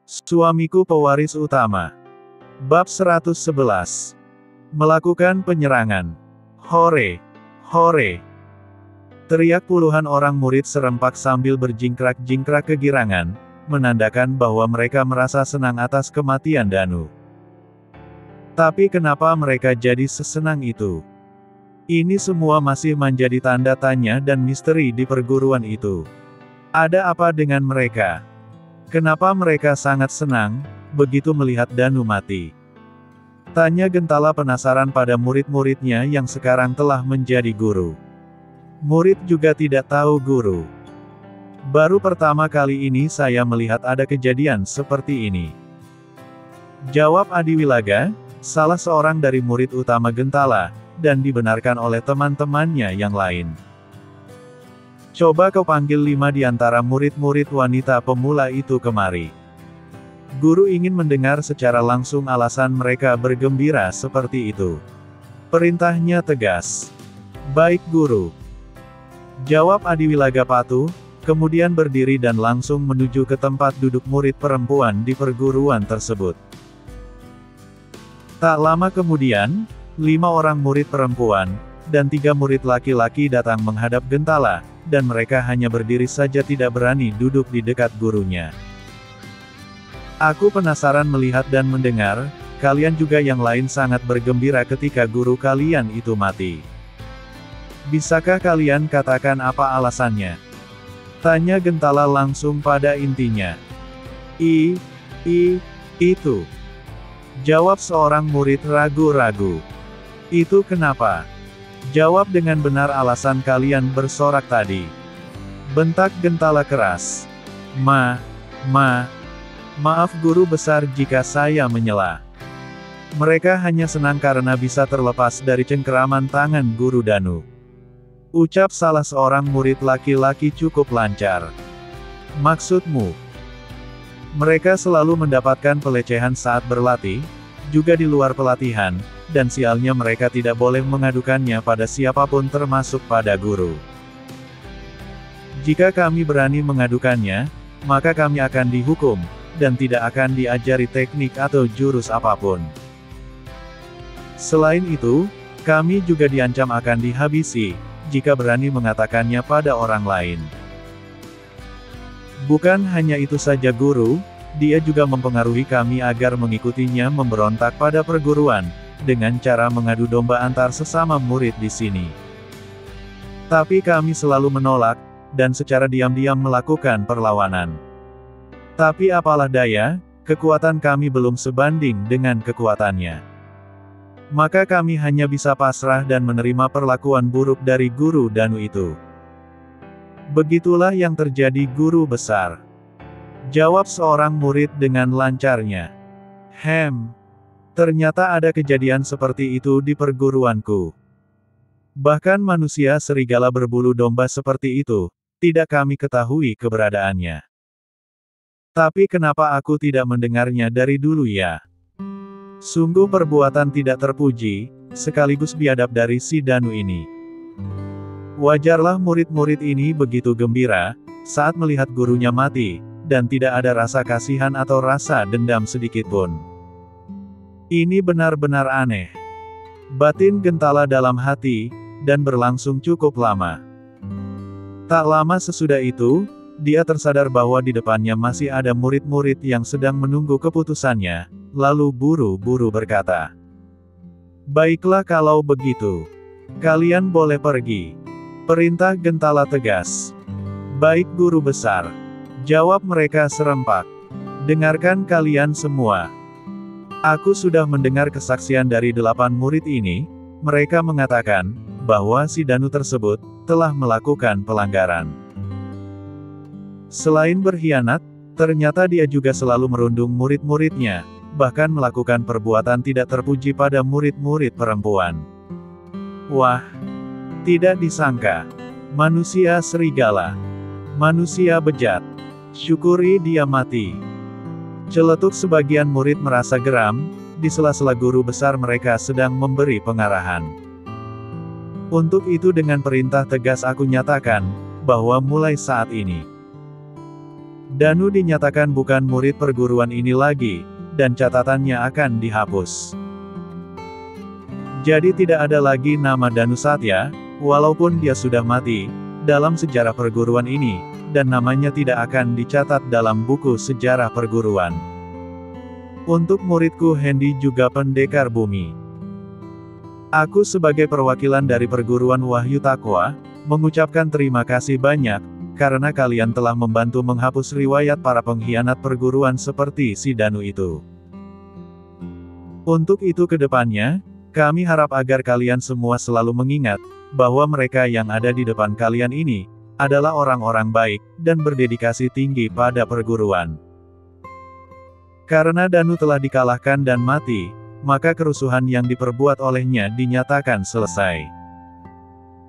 Suamiku pewaris utama. Bab 111. Melakukan penyerangan. Hore! Hore! Teriak puluhan orang murid serempak sambil berjingkrak-jingkrak kegirangan, menandakan bahwa mereka merasa senang atas kematian Danu. Tapi kenapa mereka jadi sesenang itu? Ini semua masih menjadi tanda tanya dan misteri di perguruan itu. Ada apa dengan mereka? Kenapa mereka sangat senang begitu melihat Danu mati? Tanya Gentala penasaran pada murid-muridnya yang sekarang telah menjadi guru. Murid juga tidak tahu guru. Baru pertama kali ini saya melihat ada kejadian seperti ini. Jawab Adiwilaga, salah seorang dari murid utama Gentala, dan dibenarkan oleh teman-temannya yang lain. Coba kau panggil 5 di antara murid-murid wanita pemula itu kemari. Guru ingin mendengar secara langsung alasan mereka bergembira seperti itu. Perintahnya tegas. Baik guru. Jawab Adiwilaga patuh, kemudian berdiri dan langsung menuju ke tempat duduk murid perempuan di perguruan tersebut. Tak lama kemudian, 5 orang murid perempuan, dan 3 murid laki-laki datang menghadap Gentala, dan mereka hanya berdiri saja tidak berani duduk di dekat gurunya. Aku penasaran melihat dan mendengar, kalian juga yang lain sangat bergembira ketika guru kalian itu mati. Bisakah kalian katakan apa alasannya? Tanya Gentala langsung pada intinya. Itu. Jawab seorang murid ragu-ragu. Itu kenapa? Jawab dengan benar alasan kalian bersorak tadi. Bentak Gentala keras. Maaf guru besar jika saya menyela. Mereka hanya senang karena bisa terlepas dari cengkeraman tangan guru Danu. Ucap salah seorang murid laki-laki cukup lancar. Maksudmu? Mereka selalu mendapatkan pelecehan saat berlatih, juga di luar pelatihan, dan sialnya mereka tidak boleh mengadukannya pada siapapun termasuk pada guru. Jika kami berani mengadukannya, maka kami akan dihukum, dan tidak akan diajari teknik atau jurus apapun. Selain itu, kami juga diancam akan dihabisi, jika berani mengatakannya pada orang lain. Bukan hanya itu saja guru, dia juga mempengaruhi kami agar mengikutinya memberontak pada perguruan, dengan cara mengadu domba antar sesama murid di sini. Tapi kami selalu menolak, dan secara diam-diam melakukan perlawanan. Tapi apalah daya, kekuatan kami belum sebanding dengan kekuatannya. Maka kami hanya bisa pasrah dan menerima perlakuan buruk dari guru Danu itu. Begitulah yang terjadi guru besar. Jawab seorang murid dengan lancarnya. Ternyata ada kejadian seperti itu di perguruanku. Bahkan manusia serigala berbulu domba seperti itu, tidak kami ketahui keberadaannya. Tapi kenapa aku tidak mendengarnya dari dulu ya? Sungguh perbuatan tidak terpuji, sekaligus biadab dari si Danu ini. Wajarlah murid-murid ini begitu gembira, saat melihat gurunya mati, dan tidak ada rasa kasihan atau rasa dendam sedikitpun. Ini benar-benar aneh. Batin Gentala dalam hati, dan berlangsung cukup lama. Tak lama sesudah itu, dia tersadar bahwa di depannya masih ada murid-murid yang sedang menunggu keputusannya, lalu buru-buru berkata. Baiklah kalau begitu. Kalian boleh pergi. Perintah Gentala tegas. Baik guru besar. Jawab mereka serempak. Dengarkan kalian semua. Aku sudah mendengar kesaksian dari 8 murid ini, mereka mengatakan, bahwa si Danu tersebut, telah melakukan pelanggaran. Selain berkhianat, ternyata dia juga selalu merundung murid-muridnya, bahkan melakukan perbuatan tidak terpuji pada murid-murid perempuan. Wah! Tidak disangka. Manusia serigala. Manusia bejat. Syukuri dia mati. Celetuk sebagian murid merasa geram, di sela-sela guru besar mereka sedang memberi pengarahan. Untuk itu dengan perintah tegas aku nyatakan, bahwa mulai saat ini, Danu dinyatakan bukan murid perguruan ini lagi, dan catatannya akan dihapus. Jadi tidak ada lagi nama Danu Satya, walaupun dia sudah mati, dalam sejarah perguruan ini, dan namanya tidak akan dicatat dalam buku sejarah perguruan. Untuk muridku Hendy juga pendekar bumi. Aku sebagai perwakilan dari perguruan Wahyu Takwa, mengucapkan terima kasih banyak, karena kalian telah membantu menghapus riwayat para pengkhianat perguruan seperti si Danu itu. Untuk itu ke depannya, kami harap agar kalian semua selalu mengingat, bahwa mereka yang ada di depan kalian ini, adalah orang-orang baik, dan berdedikasi tinggi pada perguruan. Karena Danu telah dikalahkan dan mati, maka kerusuhan yang diperbuat olehnya dinyatakan selesai.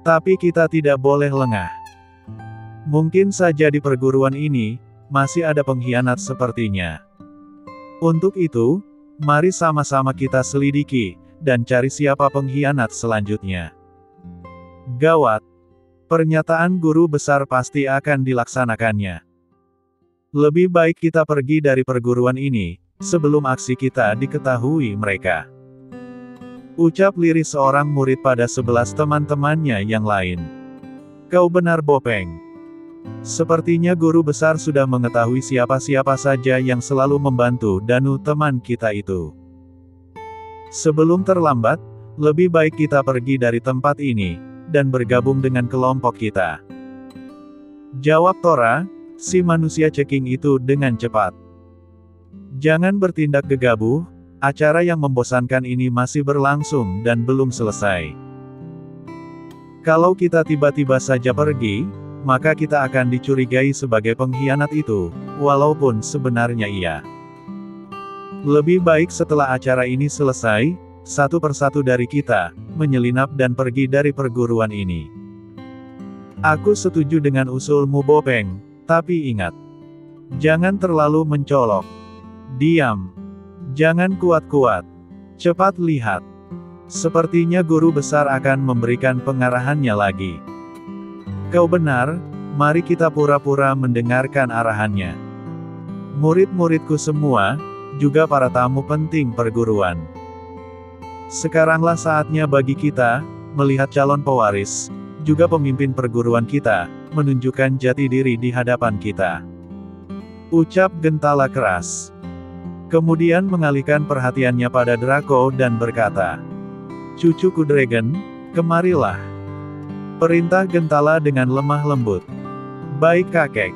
Tapi kita tidak boleh lengah. Mungkin saja di perguruan ini, masih ada pengkhianat sepertinya. Untuk itu, mari sama-sama kita selidiki, dan cari siapa pengkhianat selanjutnya. Gawat! Pernyataan guru besar pasti akan dilaksanakannya. Lebih baik kita pergi dari perguruan ini, sebelum aksi kita diketahui mereka. Ucap lirih seorang murid pada 11 teman-temannya yang lain. Kau benar Bopeng. Sepertinya guru besar sudah mengetahui siapa-siapa saja yang selalu membantu Danu teman kita itu. Sebelum terlambat, lebih baik kita pergi dari tempat ini, dan bergabung dengan kelompok kita. Jawab Tora, si manusia ceking itu dengan cepat. Jangan bertindak gegabah, acara yang membosankan ini masih berlangsung dan belum selesai. Kalau kita tiba-tiba saja pergi, maka kita akan dicurigai sebagai pengkhianat itu, walaupun sebenarnya iya. Lebih baik setelah acara ini selesai, satu persatu dari kita, menyelinap dan pergi dari perguruan ini. Aku setuju dengan usulmu Bopeng, tapi ingat. Jangan terlalu mencolok. Diam. Jangan kuat-kuat. Cepat lihat. Sepertinya guru besar akan memberikan pengarahannya lagi. Kau benar, mari kita pura-pura mendengarkan arahannya. Murid-muridku semua, juga para tamu penting perguruan. Sekaranglah saatnya bagi kita, melihat calon pewaris, juga pemimpin perguruan kita, menunjukkan jati diri di hadapan kita. Ucap Gentala keras. Kemudian mengalihkan perhatiannya pada Draco dan berkata, "Cucuku Dragon, kemarilah." Perintah Gentala dengan lemah lembut. "Baik kakek."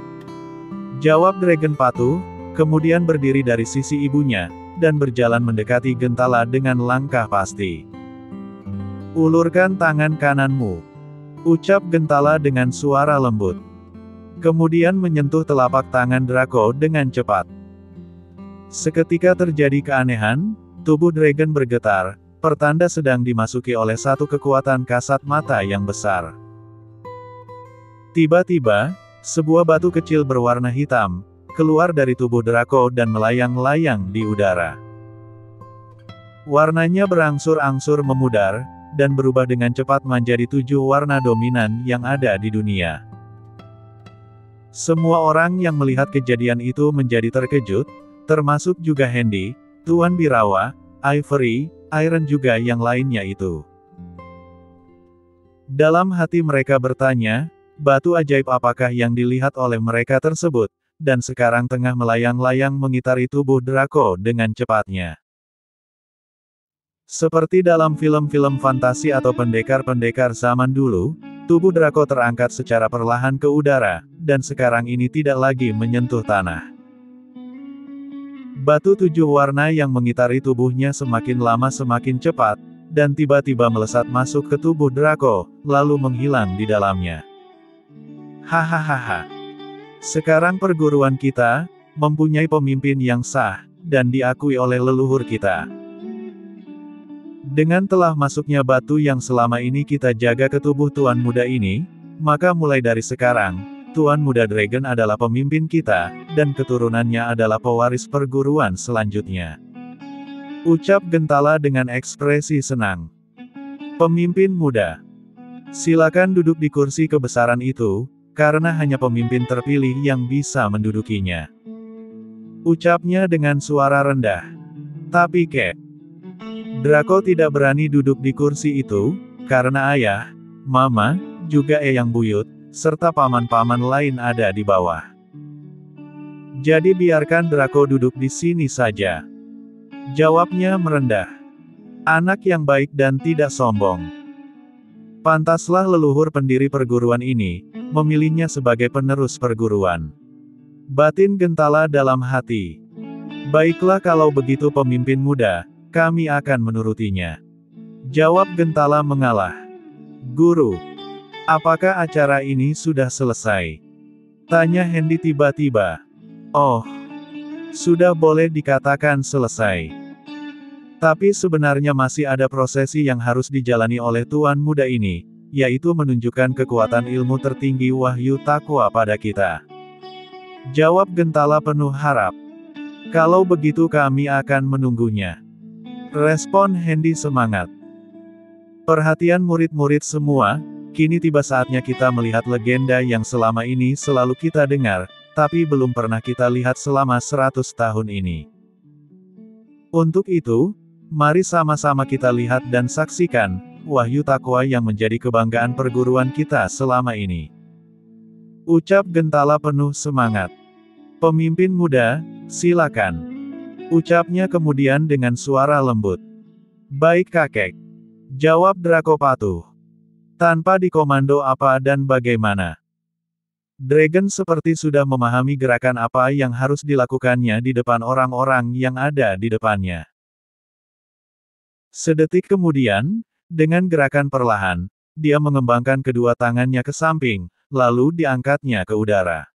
Jawab Dragon patuh, kemudian berdiri dari sisi ibunya, dan berjalan mendekati Gentala dengan langkah pasti. "Ulurkan tangan kananmu." Ucap Gentala dengan suara lembut. Kemudian menyentuh telapak tangan Draco dengan cepat. Seketika terjadi keanehan, tubuh Dragon bergetar, pertanda sedang dimasuki oleh satu kekuatan kasat mata yang besar. Tiba-tiba, sebuah batu kecil berwarna hitam, keluar dari tubuh Draco dan melayang-layang di udara. Warnanya berangsur-angsur memudar, dan berubah dengan cepat menjadi 7 warna dominan yang ada di dunia. Semua orang yang melihat kejadian itu menjadi terkejut, termasuk juga Hendy, Tuan Birawa, Ivory, Iron juga yang lainnya itu. Dalam hati mereka bertanya, batu ajaib apakah yang dilihat oleh mereka tersebut, dan sekarang tengah melayang-layang mengitari tubuh Draco dengan cepatnya. Seperti dalam film-film fantasi atau pendekar-pendekar zaman dulu, tubuh Draco terangkat secara perlahan ke udara, dan sekarang ini tidak lagi menyentuh tanah. Batu 7 warna yang mengitari tubuhnya semakin lama semakin cepat, dan tiba-tiba melesat masuk ke tubuh Draco, lalu menghilang di dalamnya. Hahaha. Sekarang perguruan kita, mempunyai pemimpin yang sah, dan diakui oleh leluhur kita. Dengan telah masuknya batu yang selama ini kita jaga ke tubuh Tuan Muda ini, maka mulai dari sekarang, Tuan Muda Dragon adalah pemimpin kita, dan keturunannya adalah pewaris perguruan selanjutnya. Ucap Gentala dengan ekspresi senang. Pemimpin muda. Silakan duduk di kursi kebesaran itu, karena hanya pemimpin terpilih yang bisa mendudukinya. Ucapnya dengan suara rendah. Tapi Kek, Draco tidak berani duduk di kursi itu, karena ayah, mama, juga eyang buyut, serta paman-paman lain ada di bawah. Jadi biarkan Draco duduk di sini saja. Jawabnya merendah. Anak yang baik dan tidak sombong. Pantaslah leluhur pendiri perguruan ini, memilihnya sebagai penerus perguruan. Batin Gentala dalam hati. Baiklah kalau begitu pemimpin muda, kami akan menurutinya. Jawab Gentala mengalah. Guru, apakah acara ini sudah selesai? Tanya Hendy tiba-tiba. Oh, sudah boleh dikatakan selesai. Tapi sebenarnya masih ada prosesi yang harus dijalani oleh tuan muda ini, yaitu menunjukkan kekuatan ilmu tertinggi wahyu takwa pada kita. Jawab Gentala penuh harap. Kalau begitu kami akan menunggunya. Respon Hendy semangat. Perhatian murid-murid semua, kini tiba saatnya kita melihat legenda yang selama ini selalu kita dengar, tapi belum pernah kita lihat selama 100 tahun ini. Untuk itu, mari sama-sama kita lihat dan saksikan, wahyu takwa yang menjadi kebanggaan perguruan kita selama ini. Ucap Gentala penuh semangat. Pemimpin muda, silakan. Ucapnya kemudian dengan suara lembut. Baik kakek. Jawab Draco patuh. Tanpa dikomando apa dan bagaimana. Dragon seperti sudah memahami gerakan apa yang harus dilakukannya di depan orang-orang yang ada di depannya. Sedetik kemudian, dengan gerakan perlahan, dia mengembangkan kedua tangannya ke samping, lalu diangkatnya ke udara.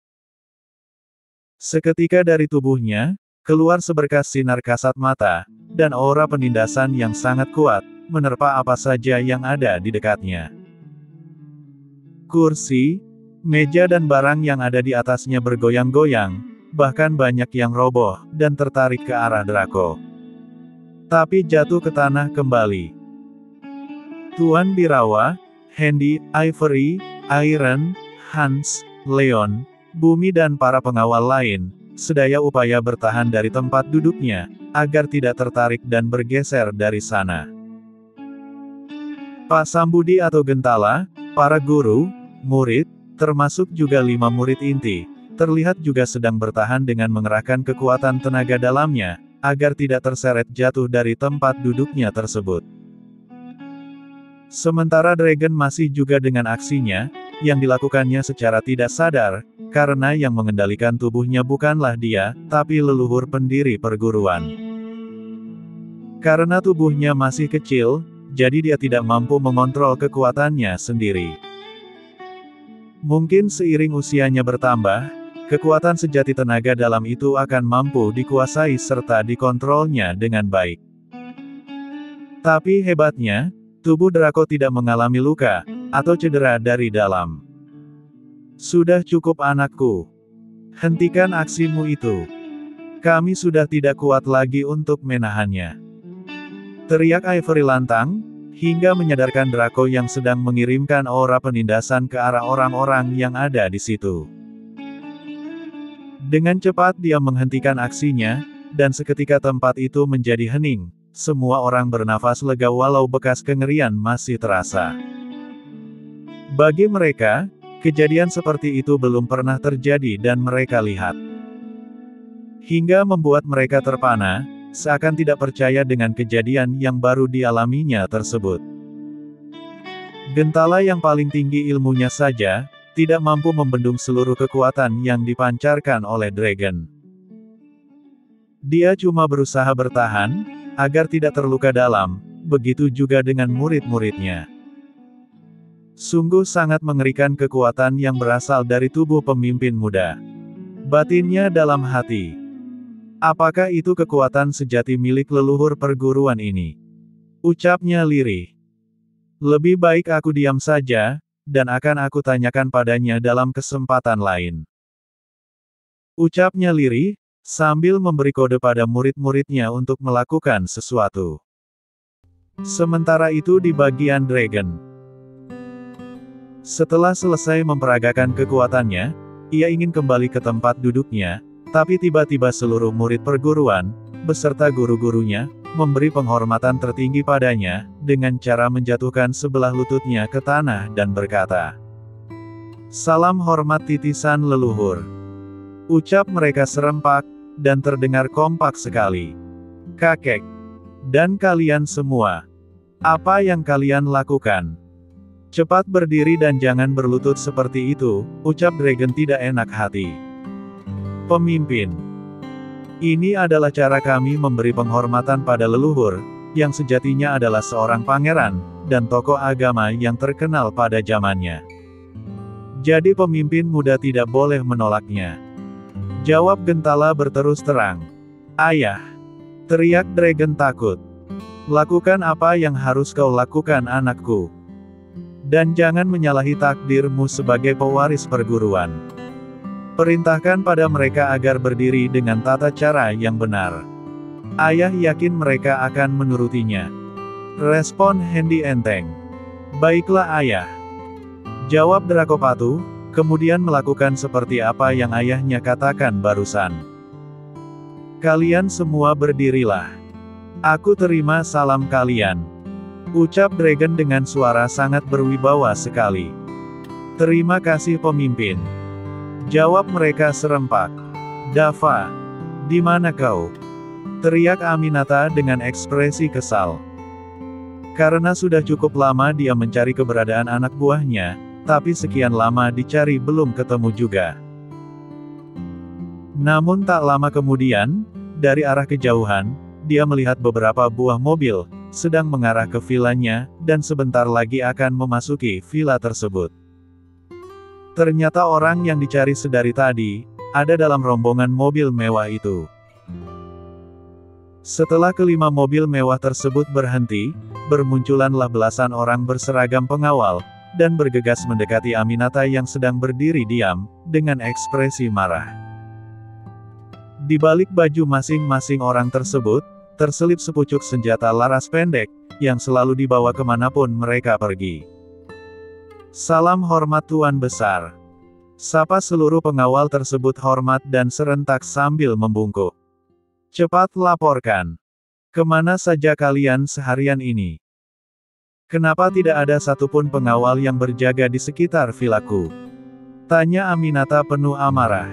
Seketika dari tubuhnya, keluar seberkas sinar kasat mata, dan aura penindasan yang sangat kuat, menerpa apa saja yang ada di dekatnya. Kursi, meja dan barang yang ada di atasnya bergoyang-goyang, bahkan banyak yang roboh, dan tertarik ke arah Draco. Tapi jatuh ke tanah kembali. Tuan Birawa, Hendy, Ivory, Iron, Hans, Leon, Bumi dan para pengawal lain, sedaya upaya bertahan dari tempat duduknya, agar tidak tertarik dan bergeser dari sana. Pak Sambudi atau Gentala, para guru, murid, termasuk juga 5 murid inti, terlihat juga sedang bertahan dengan mengerahkan kekuatan tenaga dalamnya, agar tidak terseret jatuh dari tempat duduknya tersebut. Sementara Dragon masih juga dengan aksinya, yang dilakukannya secara tidak sadar, karena yang mengendalikan tubuhnya bukanlah dia, tapi leluhur pendiri perguruan. Karena tubuhnya masih kecil, jadi dia tidak mampu mengontrol kekuatannya sendiri. Mungkin seiring usianya bertambah, kekuatan sejati tenaga dalam itu akan mampu dikuasai serta dikontrolnya dengan baik. Tapi hebatnya, tubuh Draco tidak mengalami luka, atau cedera dari dalam. Sudah cukup anakku. Hentikan aksimu itu. Kami sudah tidak kuat lagi untuk menahannya. Teriak Ivory lantang, hingga menyadarkan Draco yang sedang mengirimkan aura penindasan ke arah orang-orang yang ada di situ. Dengan cepat dia menghentikan aksinya, dan seketika tempat itu menjadi hening. Semua orang bernafas lega walau bekas kengerian masih terasa. Bagi mereka, kejadian seperti itu belum pernah terjadi dan mereka lihat. Hingga membuat mereka terpana, seakan tidak percaya dengan kejadian yang baru dialaminya tersebut. Gentala yang paling tinggi ilmunya saja, tidak mampu membendung seluruh kekuatan yang dipancarkan oleh Dragon. Dia cuma berusaha bertahan, agar tidak terluka dalam, begitu juga dengan murid-muridnya. Sungguh sangat mengerikan kekuatan yang berasal dari tubuh pemimpin muda. Batinnya dalam hati. Apakah itu kekuatan sejati milik leluhur perguruan ini? Ucapnya lirih. Lebih baik aku diam saja, dan akan aku tanyakan padanya dalam kesempatan lain. Ucapnya lirih, sambil memberi kode pada murid-muridnya untuk melakukan sesuatu. Sementara itu di bagian Dragon. Setelah selesai memperagakan kekuatannya, ia ingin kembali ke tempat duduknya, tapi tiba-tiba seluruh murid perguruan, beserta guru-gurunya, memberi penghormatan tertinggi padanya, dengan cara menjatuhkan sebelah lututnya ke tanah dan berkata, "Salam hormat titisan leluhur." Ucap mereka serempak, dan terdengar kompak sekali. "Kakek, dan kalian semua, apa yang kalian lakukan? Cepat berdiri dan jangan berlutut seperti itu," ucap Dragon tidak enak hati. "Pemimpin, ini adalah cara kami memberi penghormatan pada leluhur, yang sejatinya adalah seorang pangeran, dan tokoh agama yang terkenal pada zamannya. Jadi pemimpin muda tidak boleh menolaknya." Jawab Gentala berterus terang. "Ayah!" teriak Dragon takut. "Lakukan apa yang harus kau lakukan anakku. Dan jangan menyalahi takdirmu sebagai pewaris perguruan. Perintahkan pada mereka agar berdiri dengan tata cara yang benar. Ayah yakin mereka akan menurutinya." Respon Hendy enteng. "Baiklah ayah." Jawab Draco patuh, kemudian melakukan seperti apa yang ayahnya katakan barusan. "Kalian semua berdirilah. Aku terima salam kalian," ucap Dragon dengan suara sangat berwibawa sekali. "Terima kasih pemimpin," jawab mereka serempak. "Dava, di mana kau?" teriak Aminata dengan ekspresi kesal. Karena sudah cukup lama dia mencari keberadaan anak buahnya, tapi sekian lama dicari belum ketemu juga. Namun tak lama kemudian, dari arah kejauhan, dia melihat beberapa buah mobil, sedang mengarah ke vilanya, dan sebentar lagi akan memasuki villa tersebut. Ternyata orang yang dicari sedari tadi, ada dalam rombongan mobil mewah itu. Setelah kelima mobil mewah tersebut berhenti, bermunculanlah belasan orang berseragam pengawal, dan bergegas mendekati Aminata yang sedang berdiri diam, dengan ekspresi marah. Di balik baju masing-masing orang tersebut, terselip sepucuk senjata laras pendek, yang selalu dibawa kemanapun mereka pergi. "Salam hormat Tuan Besar." Sapa seluruh pengawal tersebut hormat dan serentak sambil membungkuk. "Cepat laporkan. Kemana saja kalian seharian ini? Kenapa tidak ada satupun pengawal yang berjaga di sekitar vilaku?" tanya Aminata penuh amarah.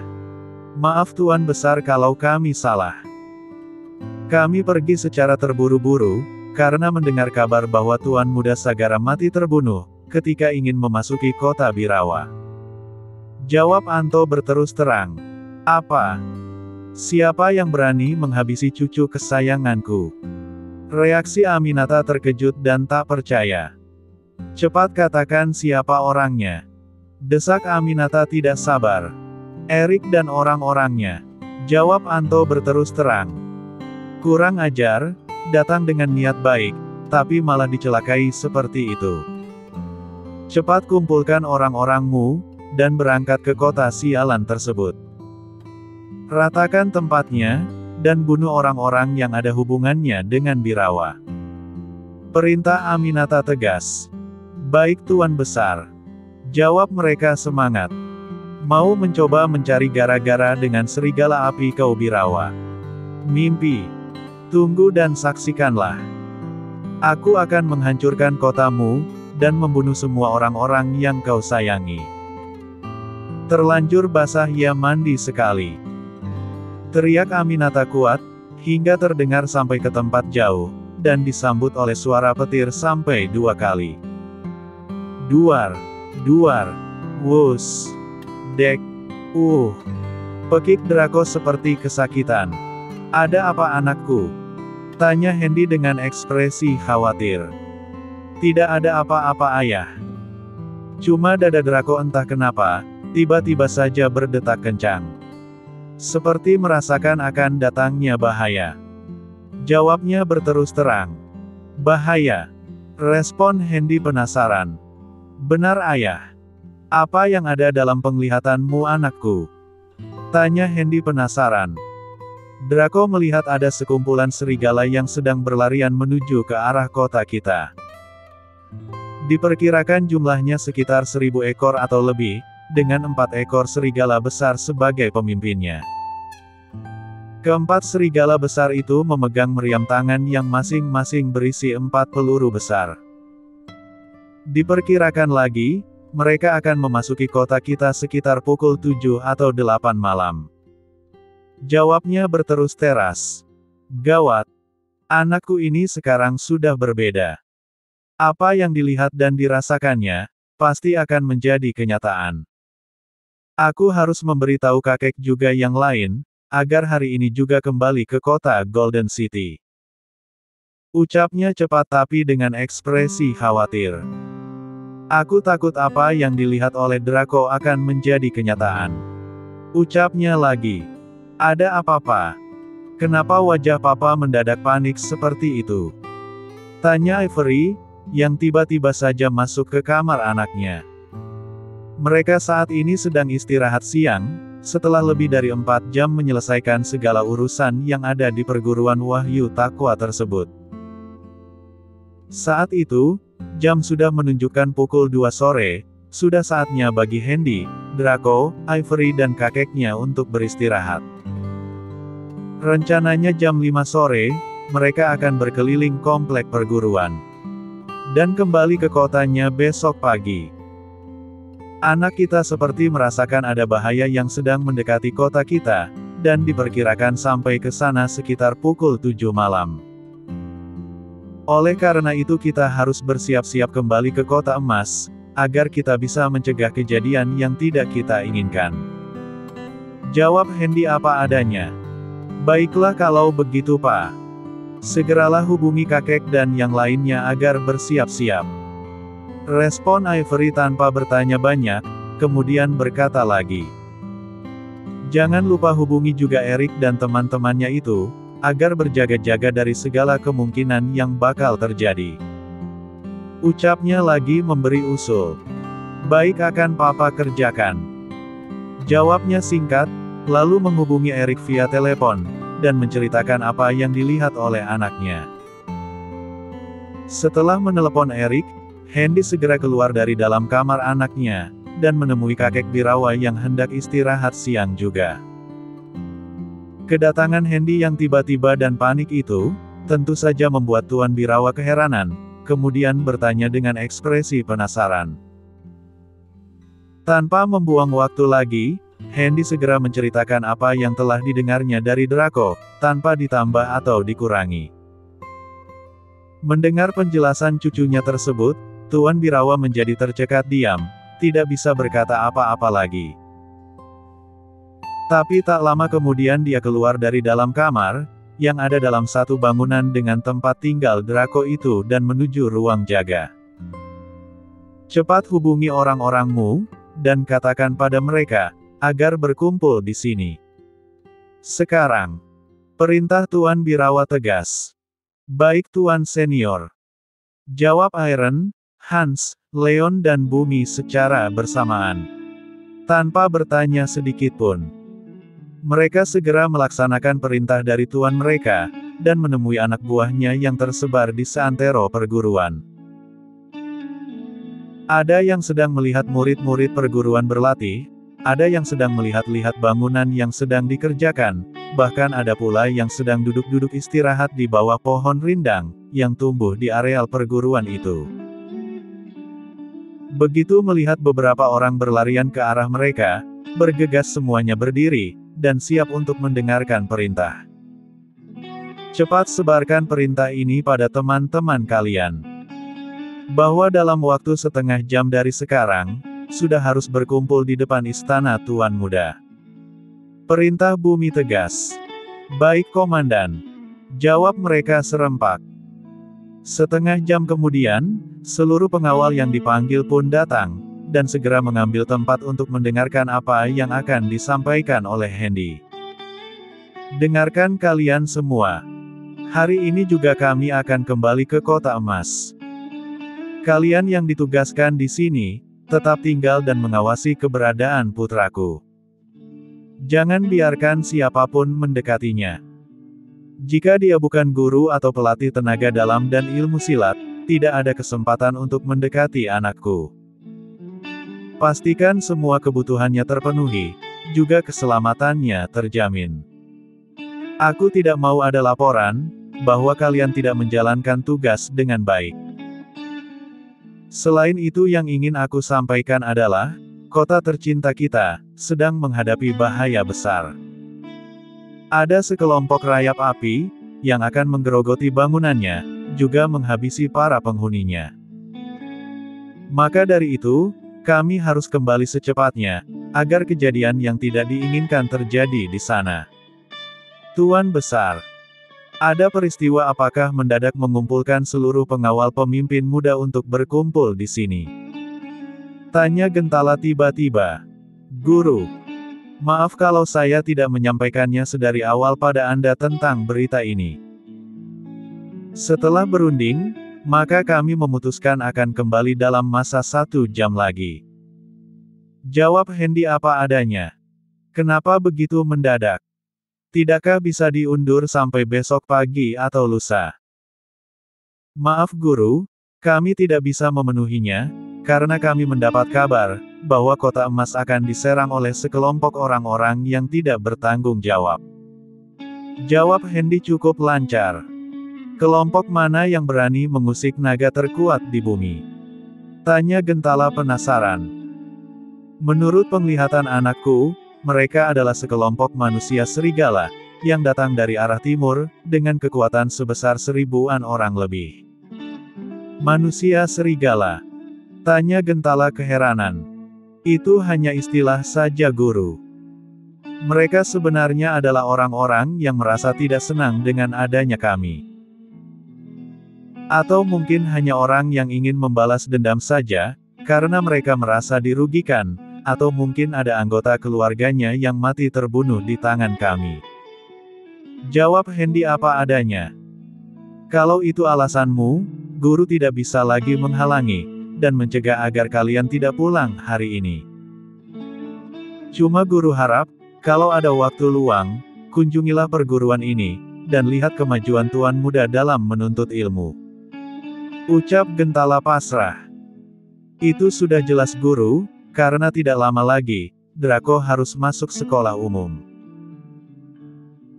"Maaf Tuan Besar kalau kami salah. Kami pergi secara terburu-buru, karena mendengar kabar bahwa Tuan Muda Sagara mati terbunuh, ketika ingin memasuki kota Birawa." Jawab Anto berterus terang. "Apa? Siapa yang berani menghabisi cucu kesayanganku?" Reaksi Aminata terkejut dan tak percaya. "Cepat katakan siapa orangnya," desak Aminata tidak sabar. "Erik dan orang-orangnya," jawab Anto berterus terang. "Kurang ajar, datang dengan niat baik, tapi malah dicelakai seperti itu. Cepat kumpulkan orang-orangmu, dan berangkat ke kota sialan tersebut. Ratakan tempatnya, dan bunuh orang-orang yang ada hubungannya dengan Birawa." Perintah Aminata tegas. "Baik Tuan Besar," jawab mereka semangat. "Mau mencoba mencari gara-gara dengan serigala api kau Birawa? Mimpi. Tunggu dan saksikanlah. Aku akan menghancurkan kotamu, dan membunuh semua orang-orang yang kau sayangi." Terlanjur basah ia mandi sekali. Teriak Aminata kuat, hingga terdengar sampai ke tempat jauh, dan disambut oleh suara petir sampai 2 kali. Duar, duar, wus, dek, pekik Draco seperti kesakitan. "Ada apa anakku?" tanya Hendy dengan ekspresi khawatir. "Tidak ada apa-apa ayah. Cuma dada Draco entah kenapa, tiba-tiba saja berdetak kencang. Seperti merasakan akan datangnya bahaya." Jawabnya berterus terang. "Bahaya?" respon Hendy penasaran. "Benar ayah. Apa yang ada dalam penglihatanmu anakku?" tanya Hendy penasaran. Draco melihat ada sekumpulan serigala yang sedang berlarian menuju ke arah kota kita. Diperkirakan jumlahnya sekitar 1.000 ekor atau lebih, dengan 4 ekor serigala besar sebagai pemimpinnya. Keempat serigala besar itu memegang meriam tangan yang masing-masing berisi 4 peluru besar. Diperkirakan lagi, mereka akan memasuki kota kita sekitar pukul 7 atau 8 malam. Jawabnya berterus teras. Gawat. Anakku ini sekarang sudah berbeda. Apa yang dilihat dan dirasakannya, pasti akan menjadi kenyataan. Aku harus memberitahu kakek juga yang lain, agar hari ini juga kembali ke kota Golden City. Ucapnya cepat tapi dengan ekspresi khawatir. Aku takut apa yang dilihat oleh Draco akan menjadi kenyataan. Ucapnya lagi. Ada apa-apa? Kenapa wajah papa mendadak panik seperti itu? Tanya Ivory, yang tiba-tiba saja masuk ke kamar anaknya. Mereka saat ini sedang istirahat siang, setelah lebih dari 4 jam menyelesaikan segala urusan yang ada di perguruan Wahyu Takwa tersebut. Saat itu, jam sudah menunjukkan pukul 2 sore, sudah saatnya bagi Handy, Draco, Ivory dan kakeknya untuk beristirahat. Rencananya jam 5 sore, mereka akan berkeliling komplek perguruan. Dan kembali ke kotanya besok pagi. Anak kita seperti merasakan ada bahaya yang sedang mendekati kota kita, dan diperkirakan sampai ke sana sekitar pukul 7 malam. Oleh karena itu kita harus bersiap-siap kembali ke kota emas, agar kita bisa mencegah kejadian yang tidak kita inginkan. Jawab Handy apa adanya. Baiklah kalau begitu Pak. Segeralah hubungi kakek dan yang lainnya agar bersiap-siap. Respon Ivory tanpa bertanya banyak, kemudian berkata lagi. Jangan lupa hubungi juga Eric dan teman-temannya itu, agar berjaga-jaga dari segala kemungkinan yang bakal terjadi. Ucapnya lagi memberi usul. Baik akan papa kerjakan. Jawabnya singkat, lalu menghubungi Eric via telepon, dan menceritakan apa yang dilihat oleh anaknya. Setelah menelepon Eric, Handy segera keluar dari dalam kamar anaknya, dan menemui kakek Birawa yang hendak istirahat siang juga. Kedatangan Handy yang tiba-tiba dan panik itu, tentu saja membuat Tuan Birawa keheranan, kemudian bertanya dengan ekspresi penasaran. Tanpa membuang waktu lagi, Handy segera menceritakan apa yang telah didengarnya dari Draco, tanpa ditambah atau dikurangi. Mendengar penjelasan cucunya tersebut, Tuan Birawa menjadi tercekat diam, tidak bisa berkata apa-apa lagi. Tapi tak lama kemudian dia keluar dari dalam kamar, yang ada dalam satu bangunan dengan tempat tinggal Draco itu dan menuju ruang jaga. Cepat hubungi orang-orangmu, dan katakan pada mereka, agar berkumpul di sini. Sekarang. Perintah Tuan Birawa tegas. Baik Tuan Senior. Jawab Iron, Hans, Leon dan Bumi secara bersamaan. Tanpa bertanya sedikitpun. Mereka segera melaksanakan perintah dari Tuan mereka, dan menemui anak buahnya yang tersebar di seantero perguruan. Ada yang sedang melihat murid-murid perguruan berlatih, ada yang sedang melihat-lihat bangunan yang sedang dikerjakan, bahkan ada pula yang sedang duduk-duduk istirahat di bawah pohon rindang, yang tumbuh di areal perguruan itu. Begitu melihat beberapa orang berlarian ke arah mereka, bergegas semuanya berdiri, dan siap untuk mendengarkan perintah. Cepat sebarkan perintah ini pada teman-teman kalian. Bahwa dalam waktu setengah jam dari sekarang, sudah harus berkumpul di depan istana Tuan Muda. Perintah Bumi tegas. Baik Komandan. Jawab mereka serempak. Setengah jam kemudian, seluruh pengawal yang dipanggil pun datang, dan segera mengambil tempat untuk mendengarkan apa yang akan disampaikan oleh Handy. Dengarkan kalian semua. Hari ini juga kami akan kembali ke Kota Emas. Kalian yang ditugaskan di sini, tetap tinggal dan mengawasi keberadaan putraku. Jangan biarkan siapapun mendekatinya. Jika dia bukan guru atau pelatih tenaga dalam dan ilmu silat, tidak ada kesempatan untuk mendekati anakku. Pastikan semua kebutuhannya terpenuhi, juga keselamatannya terjamin. Aku tidak mau ada laporan, bahwa kalian tidak menjalankan tugas dengan baik. Selain itu yang ingin aku sampaikan adalah, kota tercinta kita, sedang menghadapi bahaya besar. Ada sekelompok rayap api, yang akan menggerogoti bangunannya, juga menghabisi para penghuninya. Maka dari itu, kami harus kembali secepatnya, agar kejadian yang tidak diinginkan terjadi di sana. Tuan Besar, ada peristiwa apakah mendadak mengumpulkan seluruh pengawal pemimpin muda untuk berkumpul di sini? Tanya Gentala tiba-tiba. Guru, maaf kalau saya tidak menyampaikannya sedari awal pada Anda tentang berita ini. Setelah berunding, maka kami memutuskan akan kembali dalam masa 1 jam lagi. Jawab Hendy apa adanya. Kenapa begitu mendadak? Tidakkah bisa diundur sampai besok pagi atau lusa? Maaf guru, kami tidak bisa memenuhinya, karena kami mendapat kabar, bahwa kota emas akan diserang oleh sekelompok orang-orang yang tidak bertanggung jawab. Jawab Hendy cukup lancar. Kelompok mana yang berani mengusik naga terkuat di bumi? Tanya Gentala penasaran. Menurut penglihatan anakku, mereka adalah sekelompok manusia serigala, yang datang dari arah timur, dengan kekuatan sebesar 1000-an orang lebih. Manusia serigala? Tanya Gentala keheranan. Itu hanya istilah saja guru. Mereka sebenarnya adalah orang-orang yang merasa tidak senang dengan adanya kami. Atau mungkin hanya orang yang ingin membalas dendam saja, karena mereka merasa dirugikan, atau mungkin ada anggota keluarganya yang mati terbunuh di tangan kami. Jawab Hendy apa adanya. Kalau itu alasanmu, guru tidak bisa lagi menghalangi, dan mencegah agar kalian tidak pulang hari ini. Cuma guru harap, kalau ada waktu luang, kunjungilah perguruan ini, dan lihat kemajuan tuan muda dalam menuntut ilmu. Ucap Gentala pasrah. Itu sudah jelas guru, karena tidak lama lagi, Draco harus masuk sekolah umum.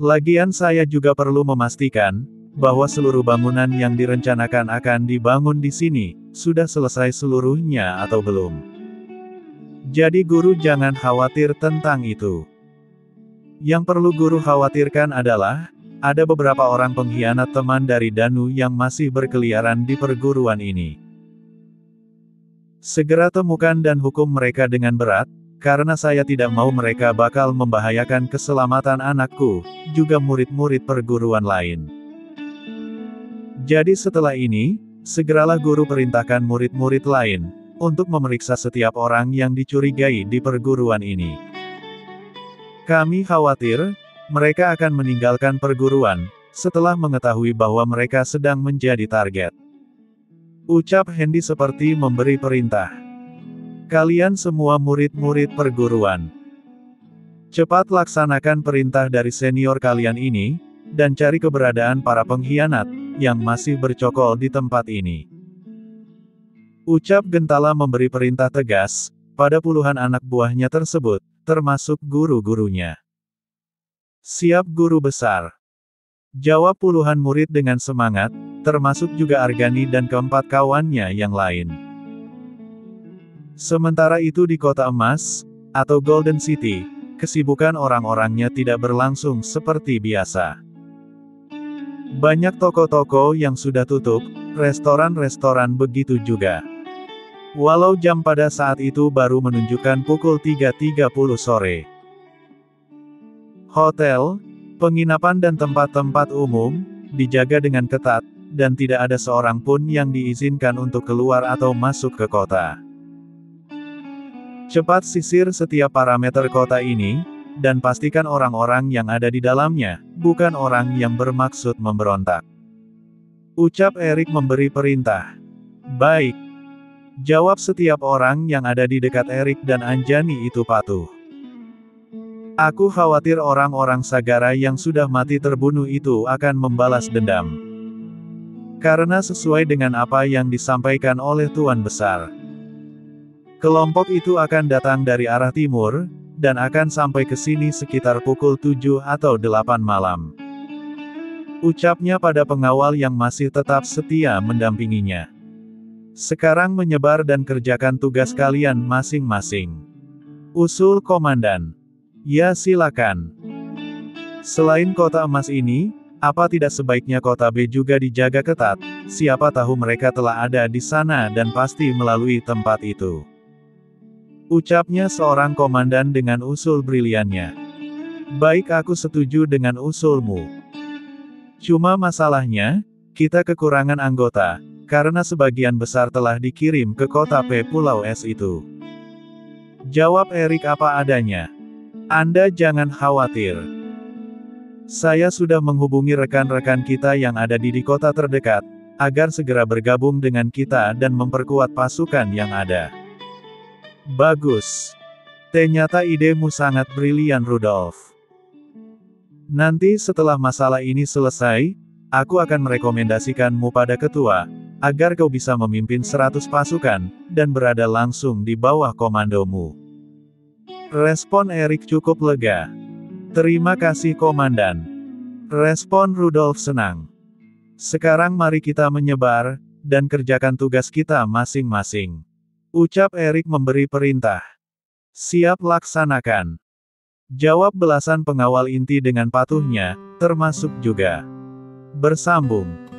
Lagian saya juga perlu memastikan, bahwa seluruh bangunan yang direncanakan akan dibangun di sini, sudah selesai seluruhnya atau belum. Jadi guru jangan khawatir tentang itu. Yang perlu guru khawatirkan adalah, ada beberapa orang pengkhianat teman dari Danu yang masih berkeliaran di perguruan ini. Segera temukan dan hukum mereka dengan berat, karena saya tidak mau mereka bakal membahayakan keselamatan anakku, juga murid-murid perguruan lain. Jadi setelah ini, segeralah guru perintahkan murid-murid lain, untuk memeriksa setiap orang yang dicurigai di perguruan ini. Kami khawatir, mereka akan meninggalkan perguruan, setelah mengetahui bahwa mereka sedang menjadi target. Ucap Hendy seperti memberi perintah. Kalian semua murid-murid perguruan. Cepat laksanakan perintah dari senior kalian ini, dan cari keberadaan para pengkhianat, yang masih bercokol di tempat ini. Ucap Gentala memberi perintah tegas, pada puluhan anak buahnya tersebut, termasuk guru-gurunya. Siap guru besar. Jawab puluhan murid dengan semangat, termasuk juga Argani dan keempat kawannya yang lain. Sementara itu di kota emas, atau Golden City, kesibukan orang-orangnya tidak berlangsung seperti biasa. Banyak toko-toko yang sudah tutup, restoran-restoran begitu juga. Walau jam pada saat itu baru menunjukkan pukul 3.30 sore. Hotel, penginapan dan tempat-tempat umum, dijaga dengan ketat, dan tidak ada seorang pun yang diizinkan untuk keluar atau masuk ke kota. Cepat sisir setiap parameter kota ini, dan pastikan orang-orang yang ada di dalamnya, bukan orang yang bermaksud memberontak. Ucap Erik memberi perintah. Baik. Jawab setiap orang yang ada di dekat Erik dan Anjani itu patuh. Aku khawatir orang-orang Sagara yang sudah mati terbunuh itu akan membalas dendam. Karena sesuai dengan apa yang disampaikan oleh Tuan Besar. Kelompok itu akan datang dari arah timur, dan akan sampai ke sini sekitar pukul 7 atau 8 malam. Ucapnya pada pengawal yang masih tetap setia mendampinginya. Sekarang menyebar dan kerjakan tugas kalian masing-masing. Usul Komandan. Ya silakan. Selain kota emas ini, apa tidak sebaiknya kota B juga dijaga ketat? Siapa tahu mereka telah ada di sana dan pasti melalui tempat itu. Ucapnya seorang komandan dengan usul briliannya. Baik, aku setuju dengan usulmu. Cuma masalahnya, kita kekurangan anggota, karena sebagian besar telah dikirim ke kota P Pulau S itu. Jawab Erik apa adanya. Anda jangan khawatir. Saya sudah menghubungi rekan-rekan kita yang ada di kota terdekat, agar segera bergabung dengan kita dan memperkuat pasukan yang ada. Bagus. Ternyata idemu sangat brilian, Rudolf. Nanti setelah masalah ini selesai, aku akan merekomendasikanmu pada ketua, agar kau bisa memimpin 100 pasukan, dan berada langsung di bawah komandomu. Respon Erik cukup lega. Terima kasih Komandan. Respon Rudolf senang. Sekarang mari kita menyebar, dan kerjakan tugas kita masing-masing. Ucap Erik memberi perintah. Siap laksanakan. Jawab belasan pengawal inti dengan patuhnya, termasuk juga. Bersambung.